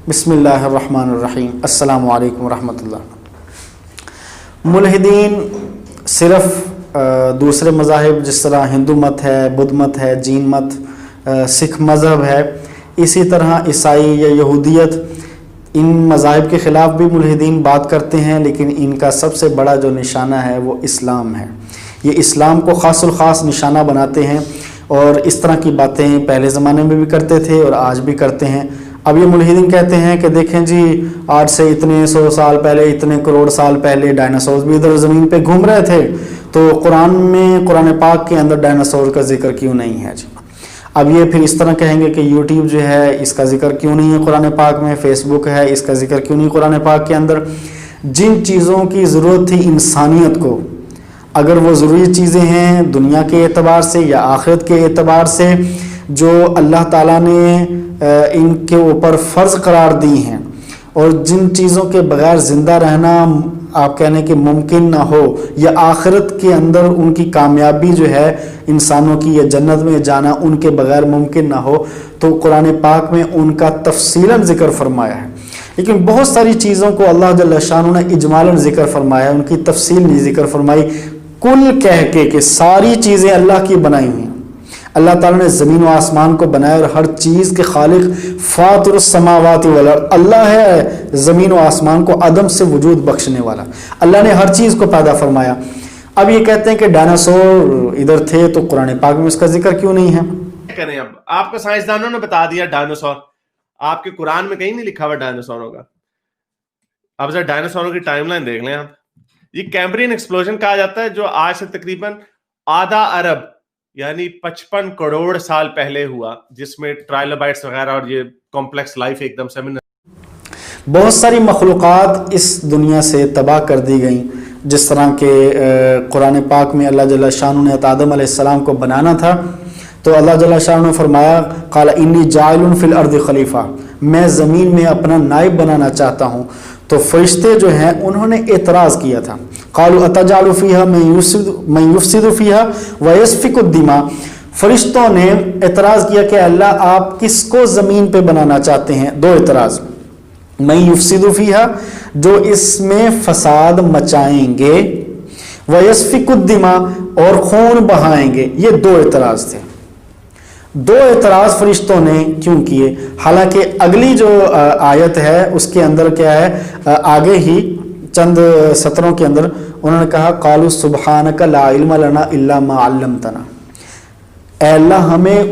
بسم اللہ الرحمن الرحیم۔ السلام علیکم ورحمۃ اللہ۔ ملحدین صرف دوسرے مذاہب جس طرح ہندو مت ہے، بدھ مت ہے، جین مت، سکھ مذہب ہے، اسی طرح عیسائی یا یہودیت، ان مذاہب کے خلاف بھی ملحدین بات کرتے ہیں، لیکن ان کا سب سے بڑا جو نشانہ ہے وہ اسلام ہے۔ یہ اسلام کو خاص الخاص نشانہ بناتے ہیں، اور اس طرح کی باتیں پہلے زمانے میں بھی کرتے تھے اور آج بھی کرتے ہیں۔ اب یہ ملحدین کہتے ہیں کہ دیکھیں جی، آج سے اتنے 100 سال پہلے، اتنے کروڑ سال پہلے ڈائناسورز بھی ادھر زمین پہ گھوم رہے تھے، تو قرآن پاک کے اندر ڈائناسور کا ذکر کیوں نہیں ہے جی؟ اب یہ پھر اس طرح کہیں گے کہ یوٹیوب جو ہے اس کا ذکر کیوں نہیں ہے قرآن پاک میں، فیس بک ہے اس کا ذکر کیوں نہیں قرآن پاک کے اندر۔ جن چیزوں کی ضرورت تھی انسانیت کو، اگر وہ ضروری چیزیں ہیں دنیا کے اعتبار سے یا آخرت کے اعتبار سے، جو اللہ تعالیٰ نے ان کے اوپر فرض قرار دی ہیں، اور جن چیزوں کے بغیر زندہ رہنا آپ کہنے کہ ممکن نہ ہو، یا آخرت کے اندر ان کی کامیابی جو ہے انسانوں کی یا جنت میں جانا ان کے بغیر ممکن نہ ہو، تو قرآن پاک میں ان کا تفصیلاً ذکر فرمایا ہے۔ لیکن بہت ساری چیزوں کو اللہ جل شانہ نے اجمالاً ذکر فرمایا، ان کی تفصیل نہیں ذکر فرمائی۔ کل کہہ کے کہ ساری چیزیں اللہ کی بنائی ہوئی ہیں، اللہ تعالیٰ نے زمین و آسمان کو بنایا، اور ہر چیز کے خالق فاطر السماوات والارض اللہ ہے، زمین و آسمان کو عدم سے وجود بخشنے والا اللہ نے ہر چیز کو پیدا فرمایا۔ اب یہ کہتے ہیں کہ ڈائناسور ادھر تھے، تو قرآن پاک میں اس کا ذکر کیوں نہیں ہے؟ کریں اب آپ کو سائنسدانوں نے بتا دیا ڈائناسور، آپ کے قرآن میں کہیں نہیں لکھا ہوا ڈائناسوروں کا۔ اب ذرا ڈائناسوروں کی ٹائم لائن دیکھ لیں آپ۔ یہ کیمبرین ایکسپلوژن کہا جاتا ہے، جو آج سے تقریباً آدھا ارب یعنی 55 کروڑ سال پہلے ہوا، جس میں ٹرائلوبائٹس وغیرہ اور یہ کمپلیکس لائف ایک دم سے بہت ساری مخلوقات اس دنیا سے تباہ کر دی گئیں، جس طرح کہ قرآن پاک میں اللہ جل شانہ نے آدم علیہ السلام کو بنانا تھا، تو اللہ جل شانہ نے فرمایا قال انی جاعل فی الارض خلیفہ، میں زمین میں اپنا نائب بنانا چاہتا ہوں۔ تو فرشتے جو ہیں انہوں نے اعتراض کیا تھا، قالوا اتجعل فیہا من یفسد فیہا ویسفک الدماء، فرشتوں نے اعتراض کیا کہ اللہ آپ کس کو زمین پہ بنانا چاہتے ہیں؟ دو اعتراض، من یفسد فیہا جو اس میں فساد مچائیں گے، ویسفک الدماء اور خون بہائیں گے، یہ دو اعتراض تھے۔ دو اعتراض فرشتوں نے کیوں کیے؟ حالانکہ اگلی جو آیت ہے اس کے اندر کیا ہے، آگے ہی چند سطروں کے اندر انہوں نے کہا قالوا سبحانک لا علم لنا الا ما علمتنا، اے اللہ ہمیں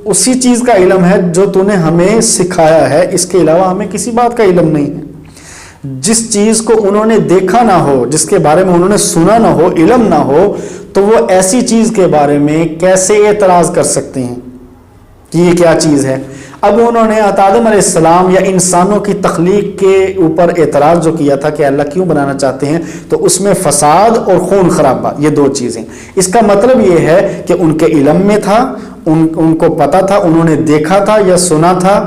اسی چیز کا علم ہے جو تو نے ہمیں سکھایا ہے، اس کے علاوہ ہمیں کسی بات کا علم نہیں ہے۔ جس چیز کو انہوں نے دیکھا نہ ہو، جس کے بارے میں انہوں نے سنا نہ ہو، علم نہ ہو، تو وہ ایسی چیز کے بارے میں کیسے اعتراض کر سکتے ہیں کہ یہ کیا چیز ہے؟ اب انہوں نے آدم علیہ السلام یا انسانوں کی تخلیق کے اوپر اعتراض جو کیا تھا کہ اللہ کیوں بنانا چاہتے ہیں، تو اس میں فساد اور خون خرابہ، یہ دو چیزیں۔ اس کا مطلب یہ ہے کہ ان کے علم میں تھا، ان کو پتا تھا، انہوں نے دیکھا تھا یا سنا تھا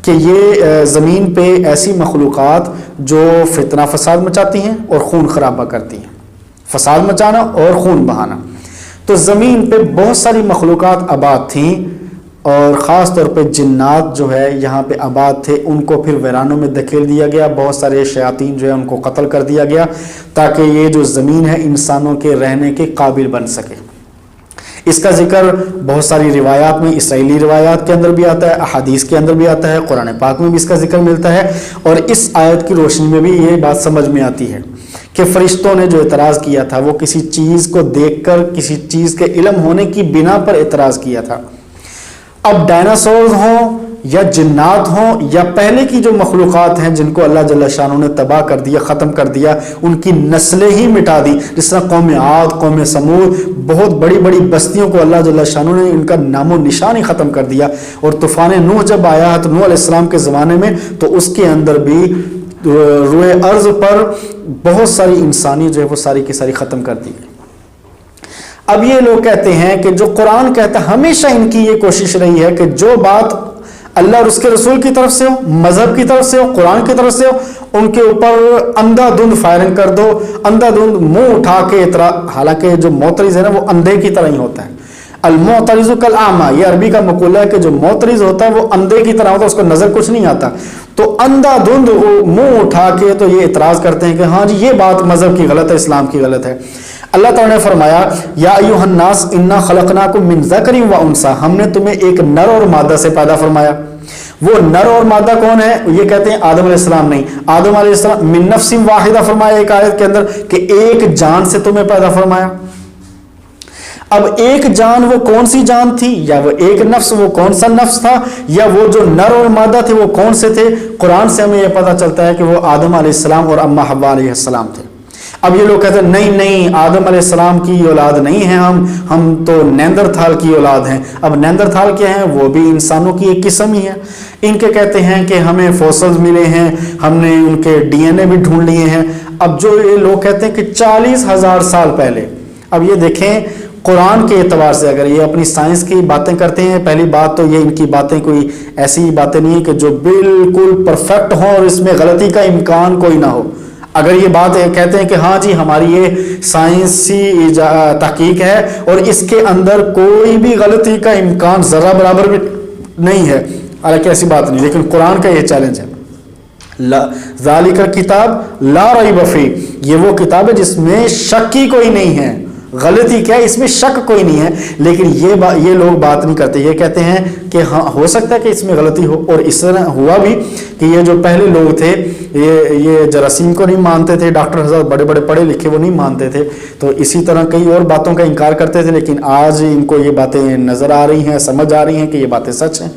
کہ یہ زمین پہ ایسی مخلوقات جو فتنہ فساد مچاتی ہیں اور خون خرابہ کرتی ہیں، فساد مچانا اور خون بہانا۔ تو زمین پہ بہت ساری مخلوقات آباد تھیں، اور خاص طور پہ جنات جو ہے یہاں پہ آباد تھے، ان کو پھر ویرانوں میں دھکیل دیا گیا، بہت سارے شیاطین جو ہے ان کو قتل کر دیا گیا، تاکہ یہ جو زمین ہے انسانوں کے رہنے کے قابل بن سکے۔ اس کا ذکر بہت ساری روایات میں، اسرائیلی روایات کے اندر بھی آتا ہے، احادیث کے اندر بھی آتا ہے، قرآن پاک میں بھی اس کا ذکر ملتا ہے، اور اس آیت کی روشنی میں بھی یہ بات سمجھ میں آتی ہے کہ فرشتوں نے جو اعتراض کیا تھا وہ کسی چیز کو دیکھ کر، کسی چیز کے علم ہونے کی بنا پر اعتراض کیا تھا۔ اب ڈائناسورز ہوں یا جنات ہوں یا پہلے کی جو مخلوقات ہیں جن کو اللہ جل شانہ نے تباہ کر دیا، ختم کر دیا، ان کی نسلیں ہی مٹا دی، جس طرح قوم عاد، قوم سمود، بہت بڑی بڑی بستیوں کو اللہ جل شانہ نے ان کا نام و نشان ہی ختم کر دیا۔ اور طوفان نوح جب آیا تو نوح علیہ السلام کے زمانے میں، تو اس کے اندر بھی روئے ارض پر بہت ساری انسانی جو ہے وہ ساری کی ساری ختم کر دی گئی۔ اب یہ لوگ کہتے ہیں کہ جو قرآن کہتا ہے، ہمیشہ ان کی یہ کوشش رہی ہے کہ جو بات اللہ اور اس کے رسول کی طرف سے ہو، مذہب کی طرف سے ہو، قرآن کی طرف سے ہو، ان کے اوپر اندھا دھند فائرنگ کر دو، اندھا دھند منہ اٹھا کے حالانکہ جو معترض ہے نا وہ اندھے کی طرح ہی ہوتا ہے، المعترض کالأعمى، یہ عربی کا مقولہ ہے کہ جو معترض ہوتا ہے وہ اندھے کی طرح ہوتا ہے، اس کو نظر کچھ نہیں آتا، تو اندھا دھند منہ اٹھا کے تو یہ اعتراض کرتے ہیں کہ ہاں جی یہ بات مذہب کی غلط ہے، اسلام کی غلط ہے۔ اللہ تعالیٰ نے فرمایا یا ایھا الناس انا خلقناکم من ذکر و انثی، ہم نے تمہیں ایک نر اور مادہ سے پیدا فرمایا۔ وہ نر اور مادہ کون ہے؟ یہ کہتے ہیں آدم علیہ السلام نہیں، آدم علیہ السلام من نفس واحدہ فرمایا ایک آیت کے اندر کہ ایک جان سے تمہیں پیدا فرمایا۔ اب ایک جان وہ کون سی جان تھی، یا وہ ایک نفس وہ کون سا نفس تھا، یا وہ جو نر اور مادہ تھے وہ کون سے تھے؟ قرآن سے ہمیں یہ پتہ چلتا ہے کہ وہ آدم علیہ السلام اور اماں حوا علیہ السلام تھے۔ اب یہ لوگ کہتے ہیں نہیں نہیں آدم علیہ السلام کی اولاد نہیں ہیں ہم تو نیندرتھال کی اولاد ہیں۔ اب نیندرتھال کیا ہیں؟ وہ بھی انسانوں کی ایک قسم ہی ہے۔ ان کے کہتے ہیں کہ ہمیں فوسلز ملے ہیں، ہم نے ان کے ڈی این اے بھی ڈھونڈ لیے ہیں۔ اب جو یہ لوگ کہتے ہیں کہ 40,000 سال پہلے، اب یہ دیکھیں قرآن کے اعتبار سے اگر یہ اپنی سائنس کی باتیں کرتے ہیں، پہلی بات تو یہ ان کی باتیں کوئی ایسی باتیں نہیں ہیں کہ جو بالکل پرفیکٹ ہوں اور اس میں غلطی کا امکان کوئی نہ ہو۔ اگر یہ بات کہتے ہیں کہ ہاں جی ہماری یہ سائنسی تحقیق ہے اور اس کے اندر کوئی بھی غلطی کا امکان ذرہ برابر بھی نہیں ہے، حالانکہ ایسی بات نہیں، لیکن قرآن کا یہ چیلنج ہے، ذالک الکتاب لا ریب فیہ، یہ وہ کتاب ہے جس میں شک کی کوئی نہیں ہے، غلطی کیا ہے اس میں شک کوئی نہیں ہے، لیکن یہ لوگ بات نہیں کرتے، یہ کہتے ہیں کہ ہاں ہو سکتا ہے کہ اس میں غلطی ہو، اور اس طرح ہوا بھی کہ یہ جو پہلے لوگ تھے یہ جراثیم کو نہیں مانتے تھے، ڈاکٹر حضرت بڑے بڑے پڑھے لکھے وہ نہیں مانتے تھے، تو اسی طرح کئی اور باتوں کا انکار کرتے تھے، لیکن آج ان کو یہ باتیں نظر آ رہی ہیں، سمجھ آ رہی ہیں کہ یہ باتیں سچ ہیں۔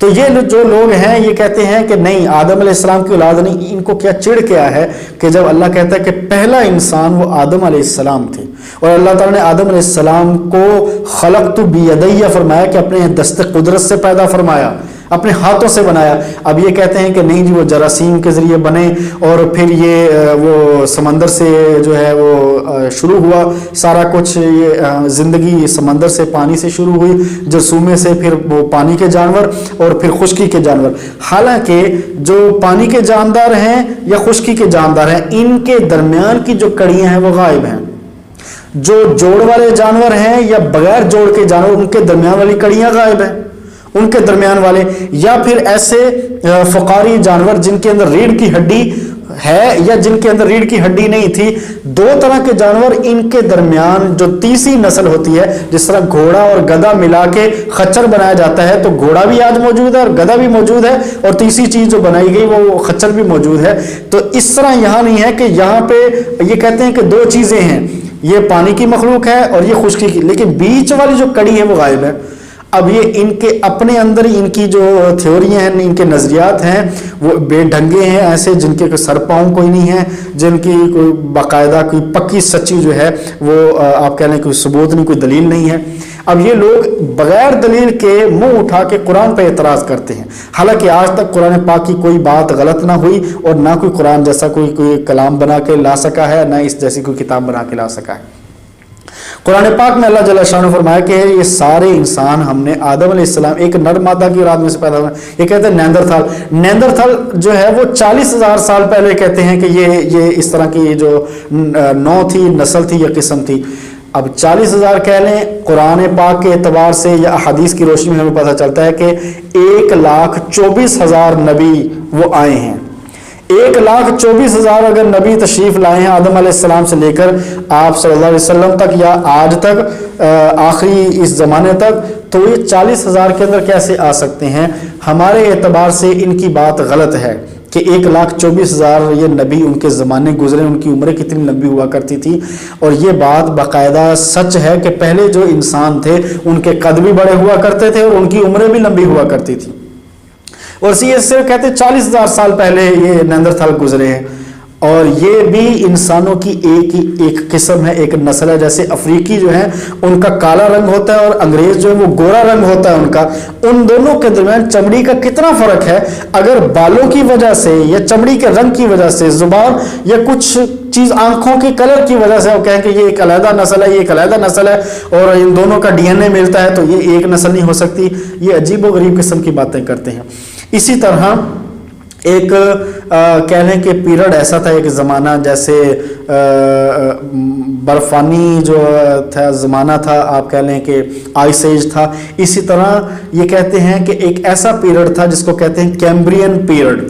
تو یہ جو لوگ ہیں یہ کہتے ہیں کہ نہیں آدم علیہ السلام کی اولاد نہیں، ان کو کیا چڑ کیا ہے کہ جب اللہ کہتا ہے کہ پہلا انسان وہ آدم علیہ السلام تھے، اور اللہ تعالیٰ نے آدم علیہ السلام کو خلقت بیدیہ فرمایا کہ اپنے دست قدرت سے پیدا فرمایا، اپنے ہاتھوں سے بنایا۔ اب یہ کہتے ہیں کہ نہیں جی وہ جراثیم کے ذریعے بنے، اور پھر یہ وہ سمندر سے جو ہے وہ شروع ہوا سارا کچھ، یہ زندگی سمندر سے پانی سے شروع ہوئی، جرثومے سے پھر وہ پانی کے جانور اور پھر خشکی کے جانور۔ حالانکہ جو پانی کے جاندار ہیں یا خشکی کے جاندار ہیں، ان کے درمیان کی جو کڑیاں ہیں وہ غائب ہیں۔ جو جوڑ والے جانور ہیں یا بغیر جوڑ کے جانور، ان کے درمیان والی کڑیاں غائب ہیں، ان کے درمیان والے، یا پھر ایسے فقاری جانور جن کے اندر ریڑھ کی ہڈی ہے یا جن کے اندر ریڑھ کی ہڈی نہیں تھی، دو طرح کے جانور، ان کے درمیان جو تیسری نسل ہوتی ہے، جس طرح گھوڑا اور گدھا ملا کے خچر بنایا جاتا ہے، تو گھوڑا بھی آج موجود ہے اور گدھا بھی موجود ہے، اور تیسری چیز جو بنائی گئی وہ خچر بھی موجود ہے۔ تو اس طرح یہاں نہیں ہے کہ یہاں پہ یہ کہتے ہیں کہ دو چیزیں ہیں، یہ پانی کی مخلوق ہے اور یہ خشکی کی، لیکن بیچ والی جو کڑی ہے وہ غائب ہے۔ اب یہ ان کے اپنے اندر ان کی جو تھیوریاں ہیں، ان کے نظریات ہیں وہ بے ڈھنگے ہیں، ایسے جن کے کوئی سر پاؤں کوئی نہیں ہے، جن کی کوئی باقاعدہ کوئی پکی سچی جو ہے وہ آپ کہہ لیں کوئی ثبوت نہیں، کوئی دلیل نہیں ہے۔ اب یہ لوگ بغیر دلیل کے منہ اٹھا کے قرآن پہ اعتراض کرتے ہیں، حالانکہ آج تک قرآن پاک کی کوئی بات غلط نہ ہوئی، اور نہ کوئی قرآن جیسا کوئی کلام بنا کے لا سکا ہے، نہ اس جیسی کوئی کتاب بنا کے لا سکا ہے۔ قرآن پاک میں اللہ جل شانہ نے فرمایا کہ یہ سارے انسان ہم نے آدم علیہ السلام ایک نر مادہ کی اولاد میں سے پیدا ہوئے۔ یہ کہتے ہیں نیندرتھال جو ہے وہ 40,000 سال پہلے کہتے ہیں کہ یہ اس طرح کی جو نو تھی، نسل تھی یا قسم تھی۔ اب 40,000 کہہ لیں، قرآن پاک کے اعتبار سے یا احادیث کی روشنی میں ہمیں پتہ چلتا ہے کہ 1,24,000 نبی وہ آئے ہیں۔ 1,24,000 اگر نبی تشریف لائے ہیں آدم علیہ السلام سے لے کر آپ صلی اللہ علیہ وسلم تک، یا آج تک آخری اس زمانے تک، تو یہ 40,000 کے اندر کیسے آ سکتے ہیں؟ ہمارے اعتبار سے ان کی بات غلط ہے کہ 1,24,000 یہ نبی ان کے زمانے گزرے، ان کی عمریں کتنی لمبی ہوا کرتی تھی، اور یہ بات باقاعدہ سچ ہے کہ پہلے جو انسان تھے ان کے قد بھی بڑے ہوا کرتے تھے اور ان کی عمریں بھی لمبی ہوا کرتی تھی، اور اسی سے کہتے ہیں 40,000 سال پہلے یہ نیندرتھال گزرے ہیں، اور یہ بھی انسانوں کی ایک قسم ہے، ایک نسل ہے۔ جیسے افریقی جو ہیں ان کا کالا رنگ ہوتا ہے اور انگریز جو ہے وہ گورا رنگ ہوتا ہے ان کا، ان دونوں کے درمیان چمڑی کا کتنا فرق ہے، اگر بالوں کی وجہ سے یا چمڑی کے رنگ کی وجہ سے، زبان یا کچھ چیز آنکھوں کے کلر کی وجہ سے وہ کہیں کہ یہ ایک علیحدہ نسل ہے، یہ ایک علیحدہ نسل ہے، اور ان دونوں کا ڈی این اے ملتا ہے تو یہ ایک نسل نہیں ہو سکتی، یہ عجیب و غریب قسم کی باتیں کرتے ہیں۔ اسی طرح ایک کہہ لیں کہ پیریڈ ایسا تھا، ایک زمانہ جیسے برفانی جو تھا زمانہ تھا، آپ کہہ لیں کہ آئس ایج تھا، اسی طرح یہ کہتے ہیں کہ ایک ایسا پیریڈ تھا جس کو کہتے ہیں کیمبرین پیریڈ۔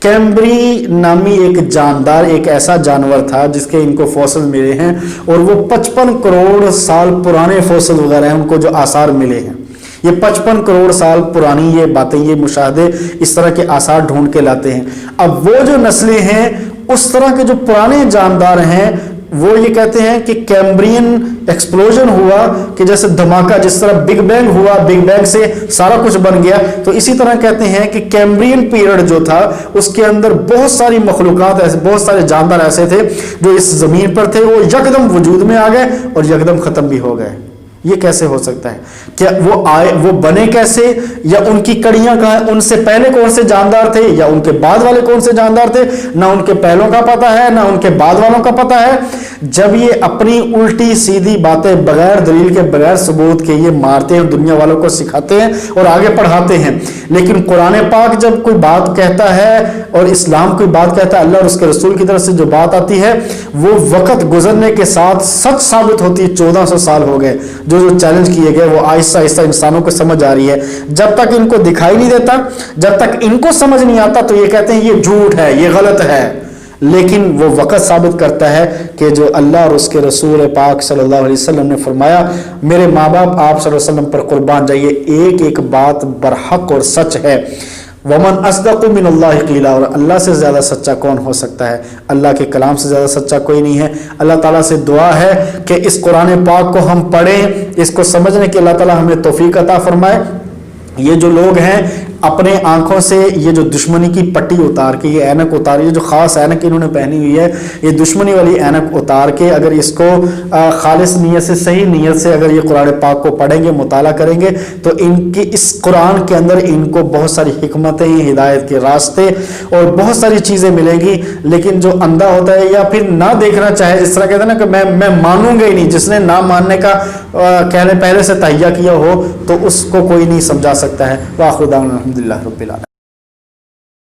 کیمبری نامی ایک جاندار، ایک ایسا جانور تھا جس کے ان کو فوسل ملے ہیں، اور وہ 55 کروڑ سال پرانے فوسل وغیرہ ہیں ان کو جو آثار ملے ہیں، یہ 55 کروڑ سال پرانی یہ باتیں، یہ مشاہدے اس طرح کے آثار ڈھونڈ کے لاتے ہیں۔ اب وہ جو نسلیں ہیں اس طرح کے جو پرانے جاندار ہیں وہ یہ کہتے ہیں کہ کیمبرین ایکسپلوژن ہوا، کہ جیسے دھماکہ، جس طرح بگ بینگ ہوا، بگ بینگ سے سارا کچھ بن گیا، تو اسی طرح کہتے ہیں کہ کیمبرین پیریڈ جو تھا اس کے اندر بہت ساری مخلوقات ایسے، بہت سارے جاندار ایسے تھے جو اس زمین پر تھے، وہ یکدم وجود میں آ گئے اور یکدم ختم بھی ہو گئے۔ یہ کیسے ہو سکتا ہے؟ کیا وہ آئے، وہ بنے کیسے، یا ان کی کڑیاں کہاں، ان سے پہلے کون سے جاندار تھے یا ان کے بعد والے کون سے جاندار تھے؟ نہ ان کے پہلوں کا پتہ ہے نہ ان کے بعد والوں کا پتہ ہے۔ جب یہ اپنی الٹی سیدھی باتیں بغیر دلیل کے، بغیر ثبوت کے یہ مارتے ہیں، دنیا والوں کو سکھاتے ہیں اور آگے پڑھاتے ہیں، لیکن قرآن پاک جب کوئی بات کہتا ہے اور اسلام کوئی بات کہتا ہے، اللہ اور اس کے رسول کی طرف سے جو بات آتی ہے وہ وقت گزرنے کے ساتھ سچ ثابت ہوتی ہے۔ 1400 سال ہو گئے جو چیلنج کیے گئے، وہ آہستہ آہستہ انسانوں کو سمجھ آ رہی ہے۔ جب تک ان کو دکھائی نہیں دیتا، جب تک ان کو سمجھ نہیں آتا تو یہ کہتے ہیں یہ جھوٹ ہے، یہ غلط ہے، لیکن وہ وقت ثابت کرتا ہے کہ جو اللہ اور اس کے رسول پاک صلی اللہ علیہ وسلم نے فرمایا، میرے ماں باپ آپ صلی اللہ علیہ وسلم پر قربان جائیے، ایک ایک بات برحق اور سچ ہے۔ ومن اصدق من اللہ قیلا، اور اللہ سے زیادہ سچا کون ہو سکتا ہے؟ اللہ کے کلام سے زیادہ سچا کوئی نہیں ہے۔ اللہ تعالیٰ سے دعا ہے کہ اس قرآن پاک کو ہم پڑھیں، اس کو سمجھنے کی اللہ تعالیٰ ہمیں توفیق عطا فرمائے۔ یہ جو لوگ ہیں اپنے آنکھوں سے یہ جو دشمنی کی پٹی اتار کے، یہ اینک اتار، یہ جو خاص اینک انہوں نے پہنی ہوئی ہے، یہ دشمنی والی اینک اتار کے اگر اس کو خالص نیت سے، صحیح نیت سے اگر یہ قرآن پاک کو پڑھیں گے، مطالعہ کریں گے، تو ان کی اس قرآن کے اندر ان کو بہت ساری حکمتیں، ہدایت کے راستے اور بہت ساری چیزیں ملیں گی۔ لیکن جو اندھا ہوتا ہے یا پھر نہ دیکھنا چاہے، جس طرح کہتے ہیں نا کہ میں مانوں گا ہی نہیں، جس نے نہ ماننے کا کہنے پہلے سے تہیہ کیا ہو تو اس کو کوئی نہیں سمجھا سکتا ہے۔ وآخر دعوانا الحمدللہ رب العالمین۔